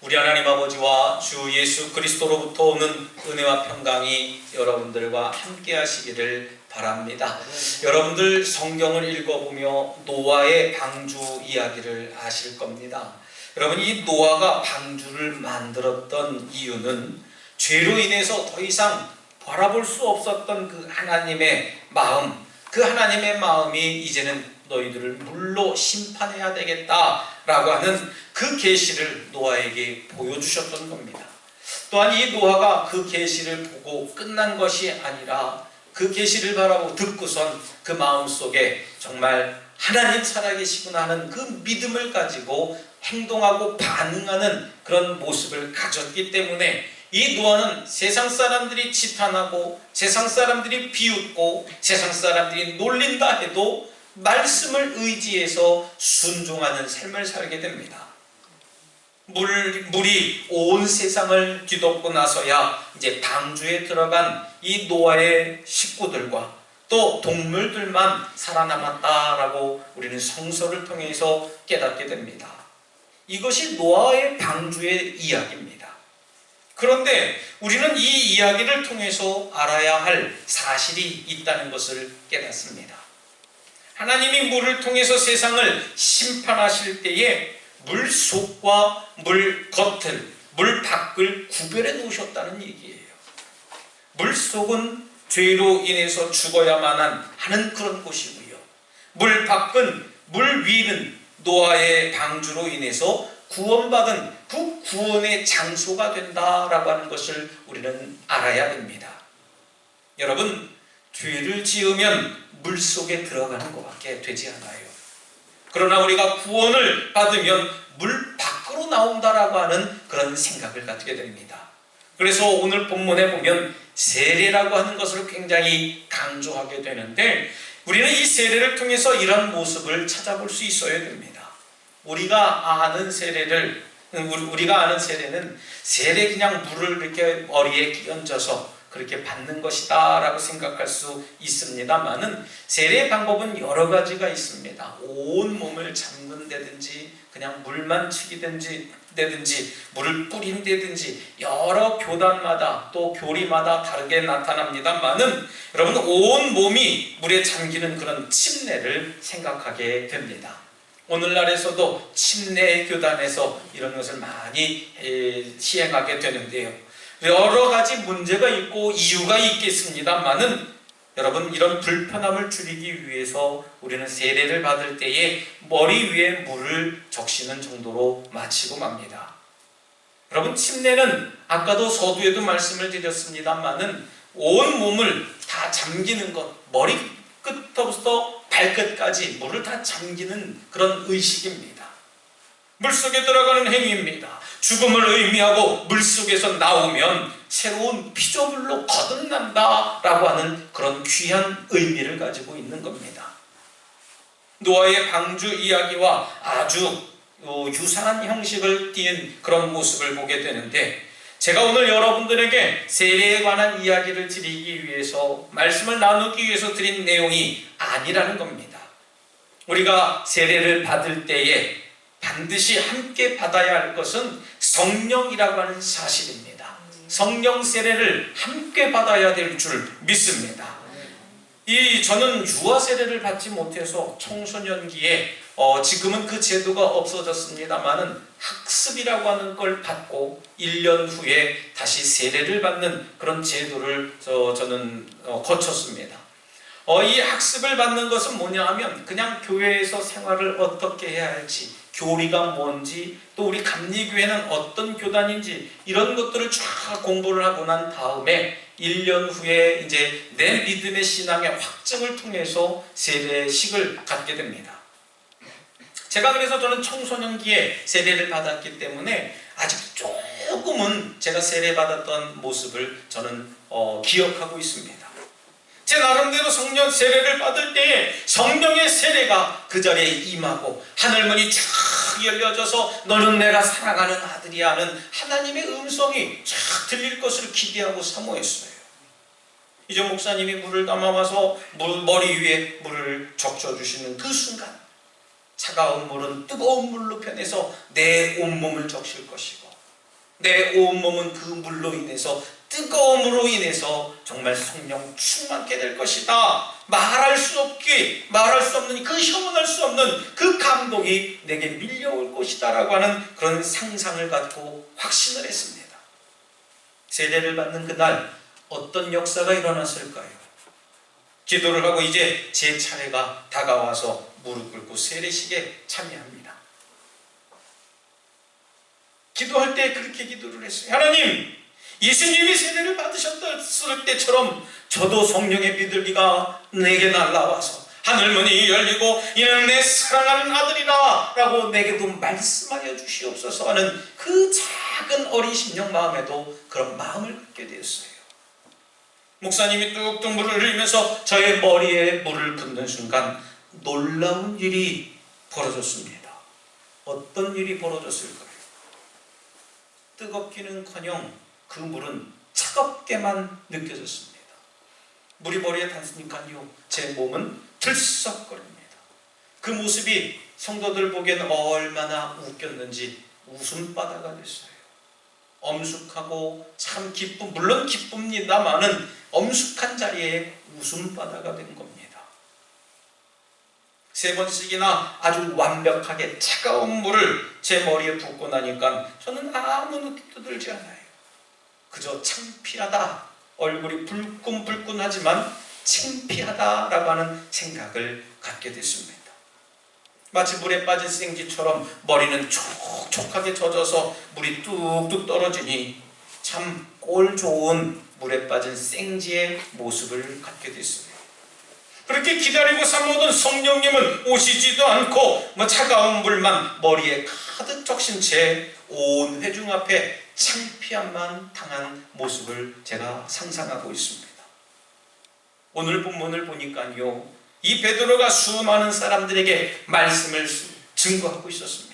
우리 하나님 아버지와 주 예수 그리스도로부터 오는 은혜와 평강이 여러분들과 함께 하시기를 바랍니다. 여러분들 성경을 읽어보며 노아의 방주 이야기를 아실 겁니다. 여러분, 이 노아가 방주를 만들었던 이유는 죄로 인해서 더 이상 바라볼 수 없었던 그 하나님의 마음, 그 하나님의 마음이 이제는 너희들을 물로 심판해야 되겠다라고 하는 그 계시를 노아에게 보여주셨던 겁니다. 또한 이 노아가 그 계시를 보고 끝난 것이 아니라 그 계시를 바라보고 듣고선 그 마음속에 정말 하나님 살아계시구나 하는 그 믿음을 가지고 행동하고 반응하는 그런 모습을 가졌기 때문에 이 노아는 세상 사람들이 지탄하고 세상 사람들이 비웃고 세상 사람들이 놀린다 해도 말씀을 의지해서 순종하는 삶을 살게 됩니다. 물이 온 세상을 뒤덮고 나서야 이제 방주에 들어간 이 노아의 식구들과 또 동물들만 살아남았다라고 우리는 성서를 통해서 깨닫게 됩니다. 이것이 노아의 방주의 이야기입니다. 그런데 우리는 이 이야기를 통해서 알아야 할 사실이 있다는 것을 깨닫습니다. 하나님이 물을 통해서 세상을 심판하실 때에 물 속과 물 겉을, 물 밖을 구별해 놓으셨다는 얘기예요. 물 속은 죄로 인해서 죽어야만 하는 그런 곳이고요. 물 밖은, 물 위는 노아의 방주로 인해서 구원받은 그 구원의 장소가 된다라고 하는 것을 우리는 알아야 됩니다. 여러분, 죄를 지으면 물 속에 들어가는 것밖에 되지 않아요. 그러나 우리가 구원을 받으면 물 밖으로 나온다라고 하는 그런 생각을 갖게 됩니다. 그래서 오늘 본문에 보면 세례라고 하는 것을 굉장히 강조하게 되는데 우리는 이 세례를 통해서 이런 모습을 찾아볼 수 있어야 됩니다. 우리가 아는 세례는 세례 그냥 물을 이렇게 머리에 끼얹어서 그렇게 받는 것이다 라고 생각할 수 있습니다만은 세례의 방법은 여러 가지가 있습니다. 온 몸을 잠근다든지 그냥 물만 치기든지 물을 뿌린다든지 여러 교단마다 또 교리마다 다르게 나타납니다만은 여러분, 온 몸이 물에 잠기는 그런 침례를 생각하게 됩니다. 오늘날에서도 침례 교단에서 이런 것을 많이 시행하게 되는데요. 여러 가지 문제가 있고 이유가 있겠습니다만은 여러분, 이런 불편함을 줄이기 위해서 우리는 세례를 받을 때에 머리 위에 물을 적시는 정도로 마치고 맙니다. 여러분, 침례는 아까도 서두에도 말씀을 드렸습니다만은 온 몸을 다 잠기는 것, 머리 끝부터 발끝까지 물을 다 잠기는 그런 의식입니다. 물속에 들어가는 행위입니다. 죽음을 의미하고 물속에서 나오면 새로운 피조물로 거듭난다라고 하는 그런 귀한 의미를 가지고 있는 겁니다. 노아의 방주 이야기와 아주 유사한 형식을 띠는 그런 모습을 보게 되는데 제가 오늘 여러분들에게 세례에 관한 이야기를 드리기 위해서 말씀을 나누기 위해서 드린 내용이 아니라는 겁니다. 우리가 세례를 받을 때에 반드시 함께 받아야 할 것은 성령이라고 하는 사실입니다. 성령 세례를 함께 받아야 될 줄 믿습니다. 저는 유아 세례를 받지 못해서 청소년기에 지금은 그 제도가 없어졌습니다만은 학습이라고 하는 걸 받고 1년 후에 다시 세례를 받는 그런 제도를 저는 거쳤습니다. 이 학습을 받는 것은 뭐냐 하면 그냥 교회에서 생활을 어떻게 해야 할지, 교리가 뭔지, 또 우리 감리교회는 어떤 교단인지 이런 것들을 쫙 공부를 하고 난 다음에 1년 후에 이제 내 믿음의 신앙의 확증을 통해서 세례식을 갖게 됩니다. 제가 그래서 저는 청소년기에 세례를 받았기 때문에 아직 조금은 제가 세례 받았던 모습을 저는 기억하고 있습니다. 제 나름대로 성령 세례를 받을 때에 성령의 세례가 그 자리에 임하고 하늘문이 쫙 열려져서 너는 내가 사랑하는 아들이야 하는 하나님의 음성이 쫙 들릴 것을 기대하고 사모했어요. 이제 목사님이 물을 담아와서 머리 위에 물을 적셔주시는 그 순간 차가운 물은 뜨거운 물로 변해서 내 온몸을 적실 것이고 내 온몸은 그 물로 인해서, 뜨거움으로 인해서 정말 성령 충만케 될 것이다. 말할 수 없는, 그 형언할 수 없는 그 감동이 내게 밀려올 것이다 라고 하는 그런 상상을 갖고 확신을 했습니다. 세례를 받는 그날 어떤 역사가 일어났을까요? 기도를 하고 이제 제 차례가 다가와서 무릎 꿇고 세례식에 참여합니다. 기도할 때 그렇게 기도를 했어요. 하나님, 예수님이 세례를 받으셨을 때처럼 저도 성령의 비둘기가 내게 날라와서 하늘문이 열리고 이는 내 사랑하는 아들이라 라고 내게도 말씀하여 주시옵소서 하는 그 작은 어린 심령 마음에도 그런 마음을 갖게 되었어요. 목사님이 뚝뚝 물을 흘리면서 저의 머리에 물을 붓는 순간 놀라운 일이 벌어졌습니다. 어떤 일이 벌어졌을까요? 뜨겁기는커녕 그 물은 차갑게만 느껴졌습니다. 물이 머리에 닿으니까요, 제 몸은 들썩거립니다. 그 모습이 성도들 보기에는 얼마나 웃겼는지 웃음바다가 됐어요. 엄숙하고 참 기쁨, 물론 기쁩니다마는 엄숙한 자리에 웃음바다가 된 겁니다. 3번씩이나 아주 완벽하게 차가운 물을 제 머리에 붓고 나니까 저는 아무 느낌도 들지 않아요. 그저 창피하다, 얼굴이 불끈불끈하지만 창피하다라고 하는 생각을 갖게 됐습니다. 마치 물에 빠진 생쥐처럼 머리는 촉촉하게 젖어서 물이 뚝뚝 떨어지니 참 꼴 좋은 물에 빠진 생쥐의 모습을 갖게 됐습니다. 그렇게 기다리고 사모던 성령님은 오시지도 않고 차가운 물만 머리에 가득 적신 채 온 회중 앞에 창피함만 당한 모습을 제가 상상하고 있습니다. 오늘 본문을 보니까요, 이 베드로가 수많은 사람들에게 말씀을 증거하고 있었습니다.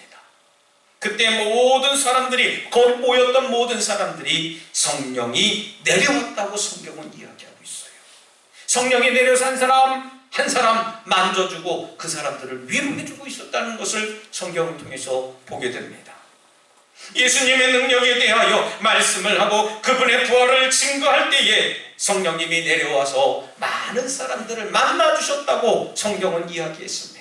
그때 모든 사람들이, 곧 모였던 모든 사람들이 성령이 내려왔다고 성경은 이야기하고 있어요. 성령이 내려서 한 사람 만져주고 그 사람들을 위로해주고 있었다는 것을 성경을 통해서 보게 됩니다. 예수님의 능력에 대하여 말씀을 하고 그분의 부활을 증거할 때에 성령님이 내려와서 많은 사람들을 만나주셨다고 성경은 이야기했습니다.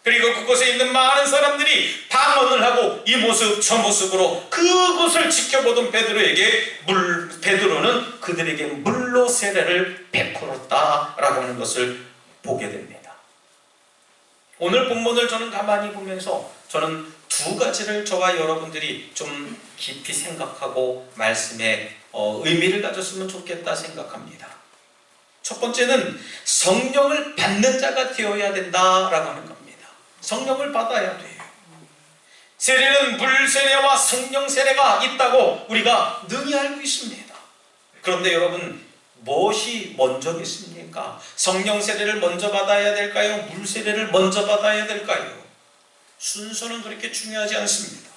그리고 그곳에 있는 많은 사람들이 방언을 하고 이 모습 저 모습으로 그곳을 지켜보던 베드로는 그들에게 물로 세례를 베풀었다라고 하는 것을 보게 됩니다. 오늘 본문을 저는 가만히 보면서 저는 2가지를 저와 여러분들이 좀 깊이 생각하고 말씀에 의미를 가졌으면 좋겠다 생각합니다. 첫 번째는 성령을 받는 자가 되어야 된다라고 하는 겁니다. 성령을 받아야 돼요. 세례는 물 세례와 성령 세례가 있다고 우리가 능히 알고 있습니다. 그런데 여러분, 무엇이 먼저겠습니까? 성령 세례를 먼저 받아야 될까요? 물 세례를 먼저 받아야 될까요? 순서는 그렇게 중요하지 않습니다.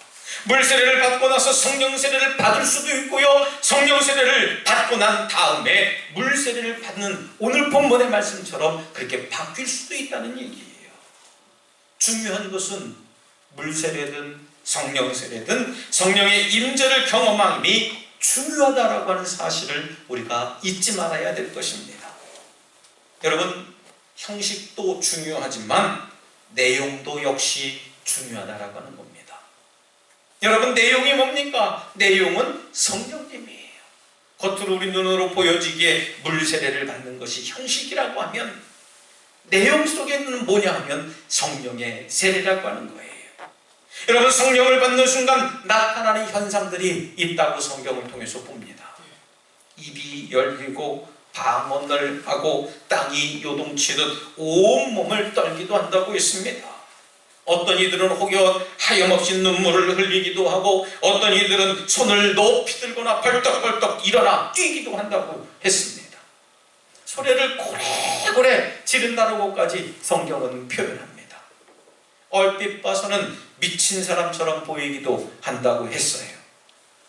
물 세례를 받고 나서 성령 세례를 받을 수도 있고요, 성령 세례를 받고 난 다음에 물 세례를 받는 오늘 본문의 말씀처럼 그렇게 바뀔 수도 있다는 얘기예요. 중요한 것은 물 세례든 성령 세례든 성령의 임재를 경험함이 중요하다라고 하는 사실을 우리가 잊지 말아야 될 것입니다. 여러분, 형식도 중요하지만 내용도 역시 중요하다라고 하는 겁니다. 여러분, 내용이 뭡니까? 내용은 성령님이에요. 겉으로 우리 눈으로 보여지기에 물 세례를 받는 것이 형식이라고 하면 내용 속에는 뭐냐 하면 성령의 세례라고 하는 거예요. 여러분, 성령을 받는 순간 나타나는 현상들이 있다고 성경을 통해서 봅니다. 입이 열리고 방언을 하고 땅이 요동치듯 온몸을 떨기도 한다고 했습니다. 어떤 이들은 혹여 하염없이 눈물을 흘리기도 하고 어떤 이들은 손을 높이 들거나 벌떡벌떡 일어나 뛰기도 한다고 했습니다. 소리를 고래고래 지른다고까지 성경은 표현합니다. 얼핏 봐서는 미친 사람처럼 보이기도 한다고 했어요.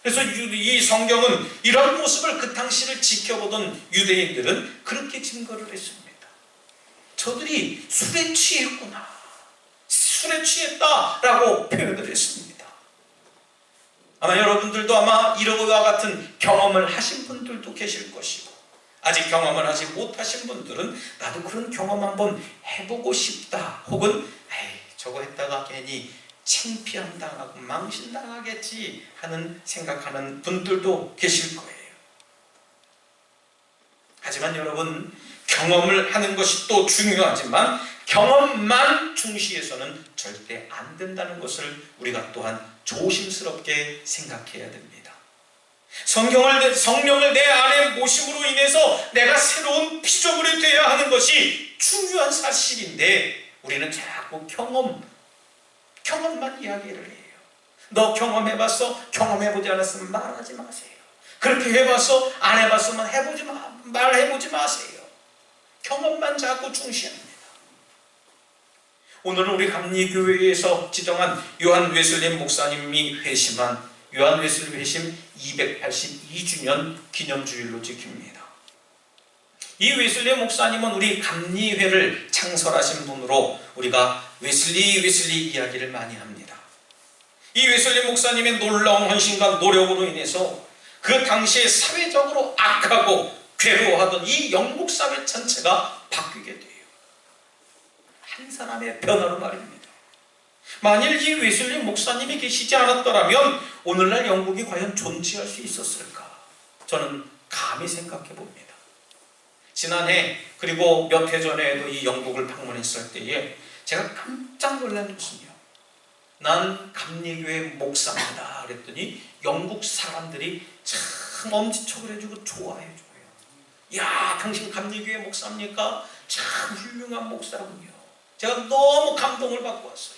그래서 이 성경은 이런 모습을 그 당시를 지켜보던 유대인들은 그렇게 증거를 했습니다. 저들이 술에 취했구나, 술에 취했다라고 표현을 했습니다. 아마 여러분들도 아마 이러고와 같은 경험을 하신 분들도 계실 것이고, 아직 경험을 하지 못하신 분들은 나도 그런 경험 한번 해보고 싶다, 혹은 에이 저거 했다가 괜히 창피함 당하고 망신 당하겠지 하는 생각하는 분들도 계실 거예요. 하지만 여러분, 경험을 하는 것이 또 중요하지만 경험만 중시해서는 절대 안 된다는 것을 우리가 또한 조심스럽게 생각해야 됩니다. 성령을 내 안에 모심으로 인해서 내가 새로운 피조물이 되어야 하는 것이 중요한 사실인데, 우리는 자꾸 경험만 이야기를 해요. 너 경험해봤어? 경험해보지 않았으면 말하지 마세요. 그렇게 해봤어? 안 해봤으면 말해보지 마세요. 경험만 자꾸 중시합니다. 오늘은 우리 감리교회에서 지정한 요한 웨슬리 목사님이 회심한 요한 웨슬리 회심 282주년 기념주일로 지킵니다. 이 웨슬리 목사님은 우리 감리회를 창설하신 분으로 우리가 웨슬리 이야기를 많이 합니다. 이 웨슬리 목사님의 놀라운 헌신과 노력으로 인해서 그 당시에 사회적으로 악하고 괴로워하던 이 영국 사회 전체가 바뀌게 돼요. 한 사람의 변화로 말입니다. 만일 이 웨슬리 목사님이 계시지 않았더라면 오늘날 영국이 과연 존재할 수 있었을까? 저는 감히 생각해 봅니다. 지난해 그리고 몇 해 전에도 이 영국을 방문했을 때에 제가 깜짝 놀란 것은요, 난 감리교회 목사입니다 그랬더니 영국 사람들이 참 엄지척을 해주고 좋아해줘요. 야, 당신 감리교회 목사입니까? 참 훌륭한 목사군요. 제가 너무 감동을 받고 왔어요.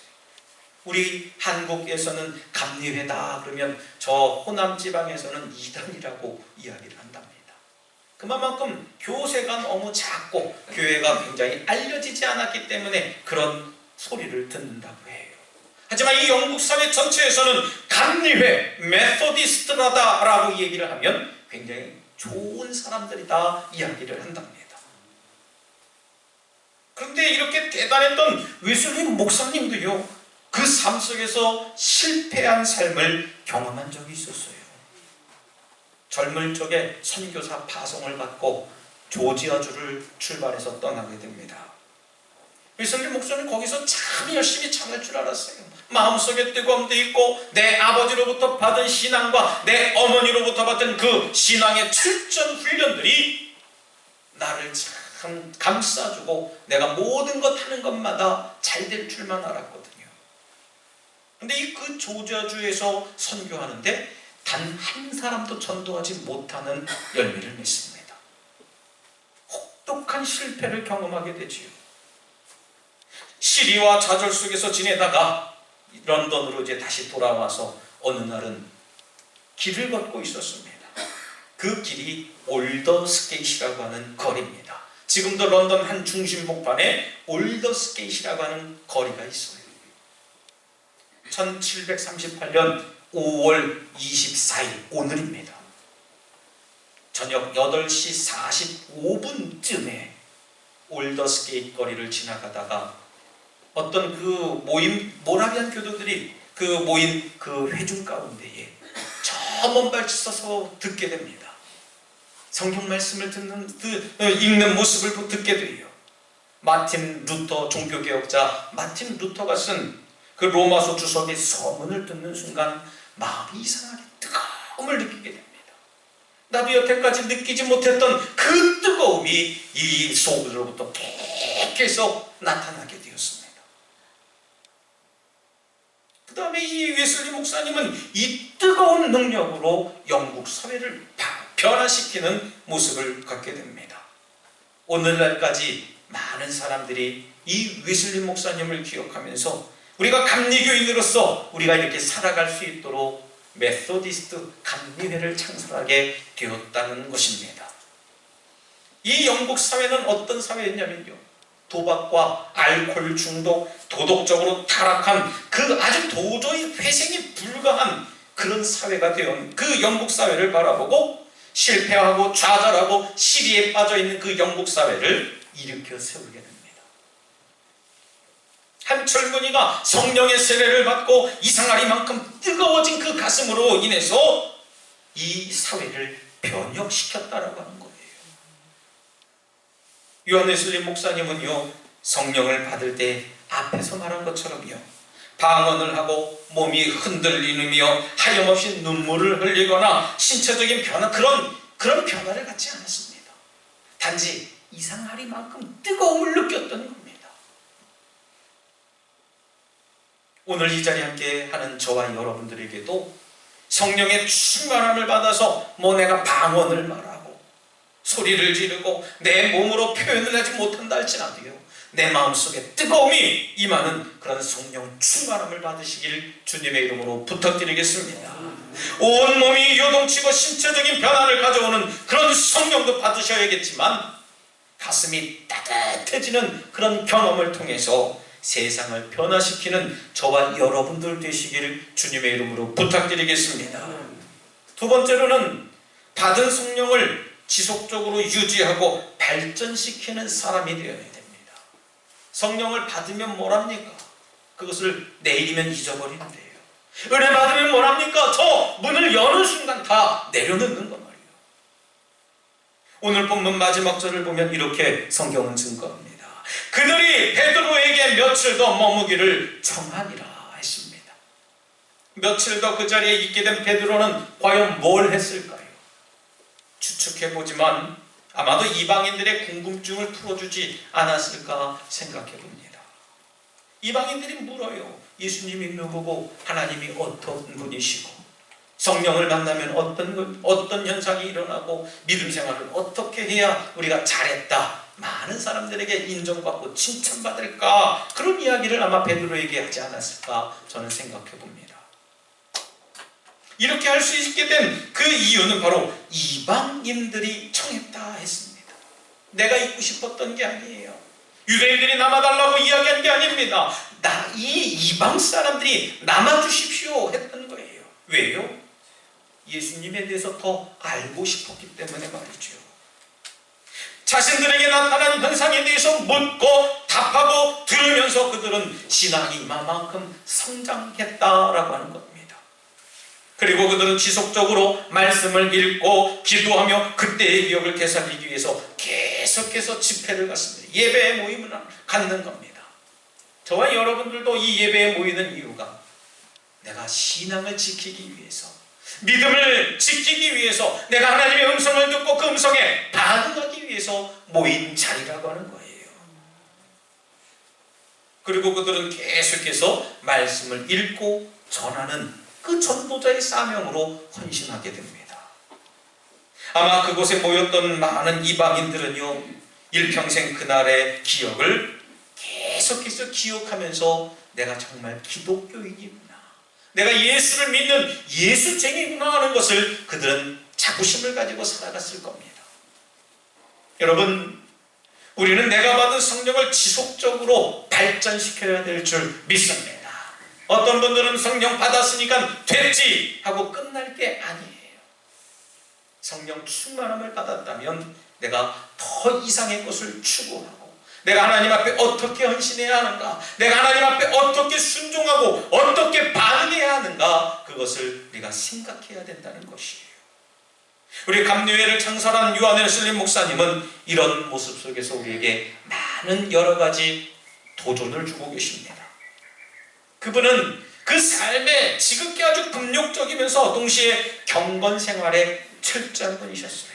우리 한국에서는 감리회다 그러면 저 호남 지방에서는 이단이라고 이야기를 한답니다. 그만큼 교세가 너무 작고 교회가 굉장히 알려지지 않았기 때문에 그런 소리를 듣는다고 해요. 하지만 이 영국 사회 전체에서는 감리회, 메소디스트라다라고 얘기를 하면 굉장히 좋은 사람들이다 이야기를 한답니다. 그런데 이렇게 대단했던 웨슬리 목사님도요, 그 삶 속에서 실패한 삶을 경험한 적이 있었어요. 젊을 적에 선교사 파송을 받고 조지아주를 출발해서 떠나게 됩니다. 웨슬리 목사님 거기서 참 열심히 잘할 줄 알았어요. 마음속에 뜨거움도 있고 내 아버지로부터 받은 신앙과 내 어머니로부터 받은 그 신앙의 철저한 훈련들이 나를 참 감싸주고 내가 모든 것 하는 것마다 잘 될 줄만 알았거든요. 근데 이 그 조지아주에서 선교하는데 단 한 사람도 전도하지 못하는 열매를 맺습니다. 혹독한 실패를 경험하게 되지요. 시리와 좌절 속에서 지내다가 런던으로 이제 다시 돌아와서 어느 날은 길을 걷고 있었습니다. 그 길이 올더스게이트라고 하는 거리입니다. 지금도 런던 한 중심복판에 올더스게이트라고 하는 거리가 있어요. 1738년 5월 24일 오늘입니다. 저녁 8시 45분쯤에 올더스게이트 거리를 지나가다가 어떤 그 모라비안 교도들이 그 모인 그 회중 가운데에 저 먼 발치서서 듣게 됩니다. 성경 말씀을 읽는 모습을 듣게 돼요. 마틴 루터, 종교개혁자 마틴 루터가 쓴 그 로마서 주석의 서문을 듣는 순간 마음이 이상하게 뜨거움을 느끼게 됩니다. 나도 여태까지 느끼지 못했던 그 뜨거움이 이 속으로부터 계속 나타나게 되었습니다. 그 다음에 이 웨슬리 목사님은 이 뜨거운 능력으로 영국 사회를 변화시키는 모습을 갖게 됩니다. 오늘날까지 많은 사람들이 이 웨슬리 목사님을 기억하면서 우리가 감리교인으로서 우리가 이렇게 살아갈 수 있도록 메소디스트 감리회를 창설하게 되었다는 것입니다. 이 영국 사회는 어떤 사회였냐면요, 도박과 알코올 중독, 도덕적으로 타락한 그 아주 도저히 회생이 불가한 그런 사회가 되어 그 영국 사회를 바라보고 실패하고 좌절하고 시리에 빠져있는 그 영국 사회를 일으켜 세우게 됩니다. 한 젊은이가 성령의 세례를 받고 이상하리만큼 뜨거워진 그 가슴으로 인해서 이 사회를 변혁시켰다라고 하는 거예요. 요한 웨슬리 목사님은요, 성령을 받을 때 앞에서 말한 것처럼요, 방언을 하고 몸이 흔들리며 하염없이 눈물을 흘리거나 신체적인 변화, 그런 변화를 갖지 않았습니다. 단지 이상하리만큼 뜨거움을 느꼈던 겁니다. 오늘 이 자리에 함께 하는 저와 여러분들에게도 성령의 충만함을 받아서 내가 방언을 말하고 소리를 지르고 내 몸으로 표현을 하지 못한다 할지라도요, 내 마음속에 뜨거움이 임하는 그런 성령 충만함을 받으시길 주님의 이름으로 부탁드리겠습니다. 온 몸이 요동치고 신체적인 변화를 가져오는 그런 성령도 받으셔야겠지만 가슴이 따뜻해지는 그런 경험을 통해서 세상을 변화시키는 저와 여러분들 되시기를 주님의 이름으로 부탁드리겠습니다. 두 번째로는 받은 성령을 지속적으로 유지하고 발전시키는 사람이 되어야 됩니다. 성령을 받으면 뭐랍니까? 그것을 내일이면 잊어버리는데요. 은혜 받으면 뭐랍니까? 저 문을 여는 순간 다 내려놓는 것 말이에요. 오늘 본문 마지막 절을 보면 이렇게 성경은 증거합니다. 그들이 베드로에게 며칠 더 머무기를 청하니라 했습니다. 며칠 더 그 자리에 있게 된 베드로는 과연 뭘 했을까요? 추측해보지만 아마도 이방인들의 궁금증을 풀어주지 않았을까 생각해봅니다. 이방인들이 물어요. 예수님이 누구고 하나님이 어떤 분이시고 성령을 만나면 어떤 현상이 일어나고 믿음 생활을 어떻게 해야 우리가 잘했다, 많은 사람들에게 인정받고 칭찬받을까, 그런 이야기를 아마 베드로에게 하지 않았을까 저는 생각해봅니다. 이렇게 할 수 있게 된 그 이유는 바로 이방인들이 청했다 했습니다. 내가 있고 싶었던 게 아니에요. 유대인들이 남아달라고 이야기한 게 아닙니다. 이 이방 사람들이 남아주십시오 했던 거예요. 왜요? 예수님에 대해서 더 알고 싶었기 때문에 말이죠. 자신들에게 나타난 현상에 대해서 묻고 답하고 들으면서 그들은 신앙이 이만큼 성장했다라고 하는 겁니다. 그리고 그들은 지속적으로 말씀을 읽고 기도하며 그때의 기억을 되살리기 위해서 계속해서 집회를 갖습니다. 예배에 모임을 갖는 겁니다. 저와 여러분들도 이 예배에 모이는 이유가 내가 신앙을 지키기 위해서, 믿음을 지키기 위해서, 내가 하나님의 음성을 듣고 그 음성에 반응하기 위해서 모인 자리라고 하는 거예요. 그리고 그들은 계속해서 말씀을 읽고 전하는 그 전도자의 사명으로 헌신하게 됩니다. 아마 그곳에 모였던 많은 이방인들은요, 일평생 그날의 기억을 계속해서 기억하면서 내가 정말 기독교인이구나, 내가 예수를 믿는 예수쟁이구나 하는 것을 그들은 자부심을 가지고 살아갔을 겁니다. 여러분, 우리는 내가 받은 성령을 지속적으로 발전시켜야 될 줄 믿습니다. 어떤 분들은 성령 받았으니까 됐지 하고 끝날 게 아니에요. 성령 충만함을 받았다면 내가 더 이상의 것을 추구하고, 내가 하나님 앞에 어떻게 헌신해야 하는가, 내가 하나님 앞에 어떻게 순종하고 어떻게 반응해야 하는가, 그것을 우리가 생각해야 된다는 것이에요. 우리 감리회를 창설한 요한 웨슬리 목사님은 이런 모습 속에서 우리에게 많은 여러 가지 도전을 주고 계십니다. 그분은 그 삶에 지극히 아주 금욕적이면서 동시에 경건 생활에 철저한 분이셨어요.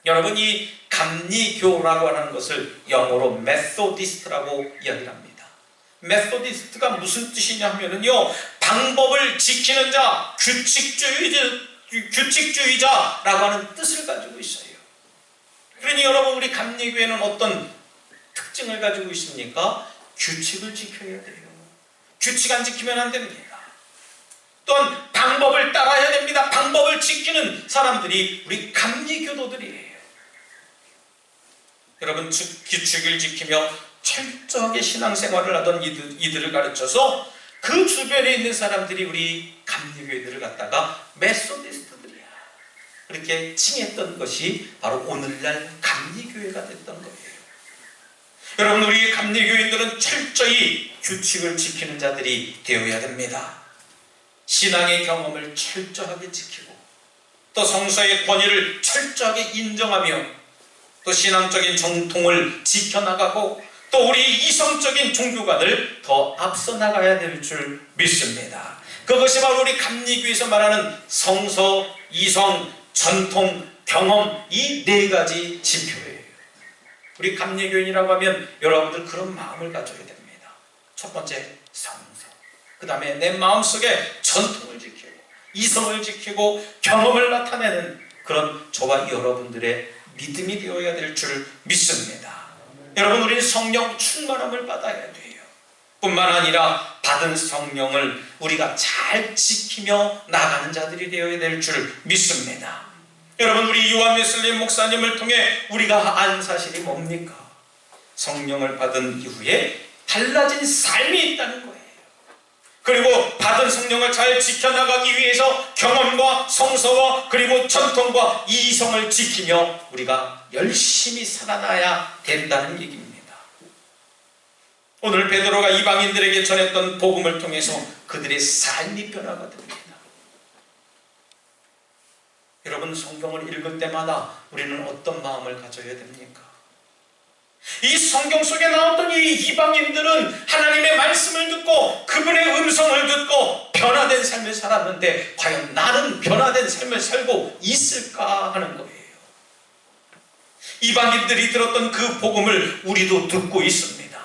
여러분, 이 감리교라고 하는 것을 영어로 메소디스트라고 이야기를 합니다. 메소디스트가 무슨 뜻이냐 하면요, 방법을 지키는 자, 규칙주의자라고 하는 뜻을 가지고 있어요. 그러니 여러분, 우리 감리교회는 어떤 특징을 가지고 있습니까? 규칙을 지켜야 돼요. 규칙 안 지키면 안 됩니다. 또한 방법을 따라야 됩니다. 방법을 지키는 사람들이 우리 감리교도들이에요. 여러분, 규칙을 지키며 철저하게 신앙생활을 하던 이들을 가르쳐서 그 주변에 있는 사람들이 우리 감리교회들을 갖다가 메소디스트들이야, 그렇게 칭했던 것이 바로 오늘날 감리교회가 됐던 거예요. 여러분, 우리 감리교인들은 철저히 규칙을 지키는 자들이 되어야 됩니다. 신앙의 경험을 철저하게 지키고 또 성서의 권위를 철저하게 인정하며 또 신앙적인 정통을 지켜나가고 또 우리 이성적인 종교관을 더 앞서 나가야 될 줄 믿습니다. 그것이 바로 우리 감리교에서 말하는 성서, 이성, 전통, 경험, 이 네 가지 지표예요. 우리 감리교인이라고 하면 여러분들 그런 마음을 가져야 됩니다. 첫 번째, 성서. 그 다음에 내 마음속에 전통을 지키고 이성을 지키고 경험을 나타내는 그런 저와 여러분들의 믿음이 되어야 될 줄 믿습니다. 여러분, 우리는 성령 충만함을 받아야 돼요. 뿐만 아니라 받은 성령을 우리가 잘 지키며 나가는 자들이 되어야 될 줄 믿습니다. 여러분, 우리 요한 웨슬리 목사님을 통해 우리가 안 사실이 뭡니까? 성령을 받은 이후에 달라진 삶이 있다는 거예요. 그리고 받은 성령을 잘 지켜나가기 위해서 경험과 성서와 그리고 전통과 이성을 지키며 우리가 열심히 살아나야 된다는 얘기입니다. 오늘 베드로가 이방인들에게 전했던 복음을 통해서 그들의 삶이 변화가 됩니다. 여러분, 성경을 읽을 때마다 우리는 어떤 마음을 가져야 됩니까? 이 성경 속에 나왔던 이 이방인들은 하나님의 말씀을 듣고 그분의 음성을 듣고 변화된 삶을 살았는데 과연 나는 변화된 삶을 살고 있을까 하는 거예요. 이방인들이 들었던 그 복음을 우리도 듣고 있습니다.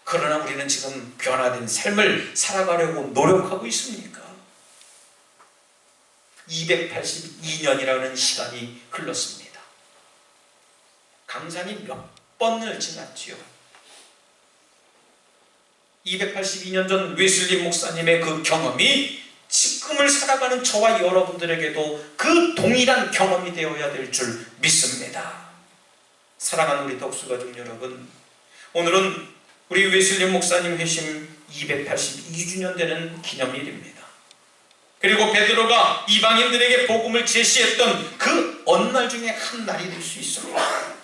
그러나 우리는 지금 변화된 삶을 살아가려고 노력하고 있습니까? 282년이라는 시간이 흘렀습니다. 강산이 몇 번을 지났지요. 282년 전 웨슬리 목사님의 그 경험이 지금을 살아가는 저와 여러분들에게도 그 동일한 경험이 되어야 될 줄 믿습니다. 사랑하는 우리 덕수가족 여러분, 오늘은 우리 웨슬리 목사님 회심 282주년 되는 기념일입니다. 그리고 베드로가 이방인들에게 복음을 제시했던 그 어느 날 중에 한 날이 될 수 있습니다.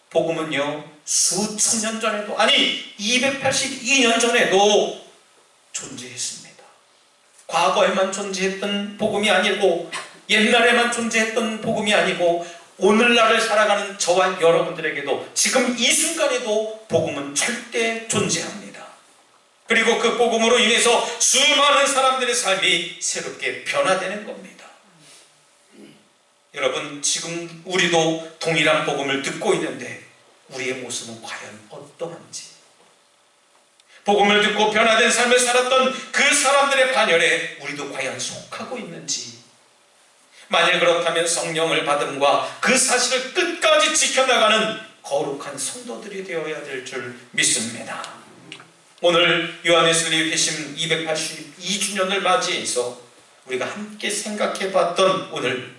복음은요, 수천 년 전에도, 아니 282년 전에도 존재했습니다. 과거에만 존재했던 복음이 아니고 옛날에만 존재했던 복음이 아니고 오늘날을 살아가는 저와 여러분들에게도 지금 이 순간에도 복음은 절대 존재합니다. 그리고 그 복음으로 인해서 수많은 사람들의 삶이 새롭게 변화되는 겁니다. 여러분, 지금 우리도 동일한 복음을 듣고 있는데 우리의 모습은 과연 어떠한지, 복음을 듣고 변화된 삶을 살았던 그 사람들의 반열에 우리도 과연 속하고 있는지, 만일 그렇다면 성령을 받음과 그 사실을 끝까지 지켜나가는 거룩한 성도들이 되어야 될 줄 믿습니다. 오늘 요한 웨슬리 회심 282주년을 맞이해서 우리가 함께 생각해 봤던 오늘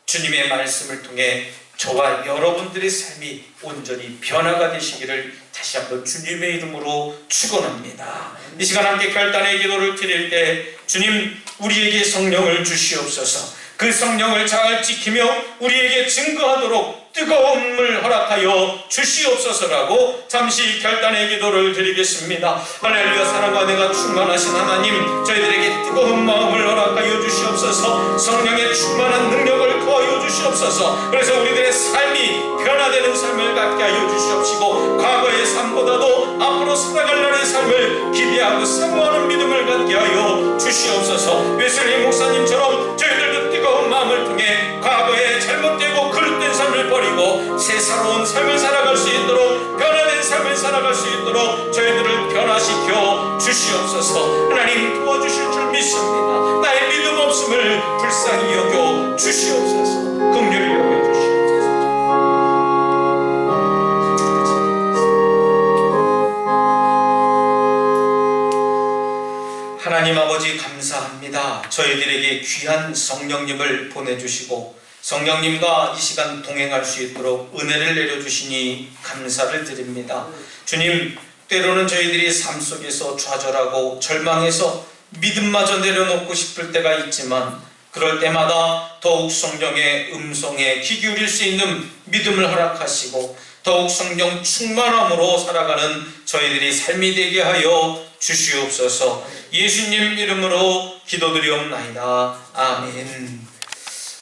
주님의 말씀을 통해 저와 여러분들의 삶이 온전히 변화가 되시기를 다시 한번 주님의 이름으로 축원합니다. 이 시간 함께 결단의 기도를 드릴 때 주님, 우리에게 성령을 주시옵소서. 그 성령을 잘 지키며 우리에게 증거하도록 뜨거움을 허락하여 주시옵소서라고 잠시 결단의 기도를 드리겠습니다. 할렐루야. 사랑과 은혜가 충만하신 하나님, 저희들에게 뜨거운 마음을 허락하여 주시옵소서. 성령의 충만한 능력을 더하여 주시옵소서. 그래서 우리들의 삶이 변화되는 삶을 갖게 하여 주시옵시고, 과거의 삶보다도 앞으로 살아갈 날의 삶을 기대하고 사모하는 믿음을 갖게 하여 주시옵소서. 웨슬리 목사님처럼 저희들도 뜨거운 마음을 통해 과거에 잘못되고 그릇된 삶을 버리고 새 새로운 삶을 살아갈 수 있도록, 변화된 삶을 살아갈 수 있도록 저희들을 변화시켜 주시옵소서. 하나님 도와주실 줄 믿습니다. 나의 믿음 없음을 불쌍히 여겨 주시옵소서. 긍휼히 여겨 주시옵소서. 하나님 아버지, 감사합니다. 저희들에게 귀한 성령님을 보내주시고 성령님과 이 시간 동행할 수 있도록 은혜를 내려주시니 감사를 드립니다. 주님, 때로는 저희들이 삶 속에서 좌절하고 절망해서 믿음마저 내려놓고 싶을 때가 있지만, 그럴 때마다 더욱 성령의 음성에 귀 기울일 수 있는 믿음을 허락하시고 더욱 성령 충만함으로 살아가는 저희들이 삶이 되게 하여 주시옵소서. 예수님 이름으로 기도드리옵나이다. 아멘.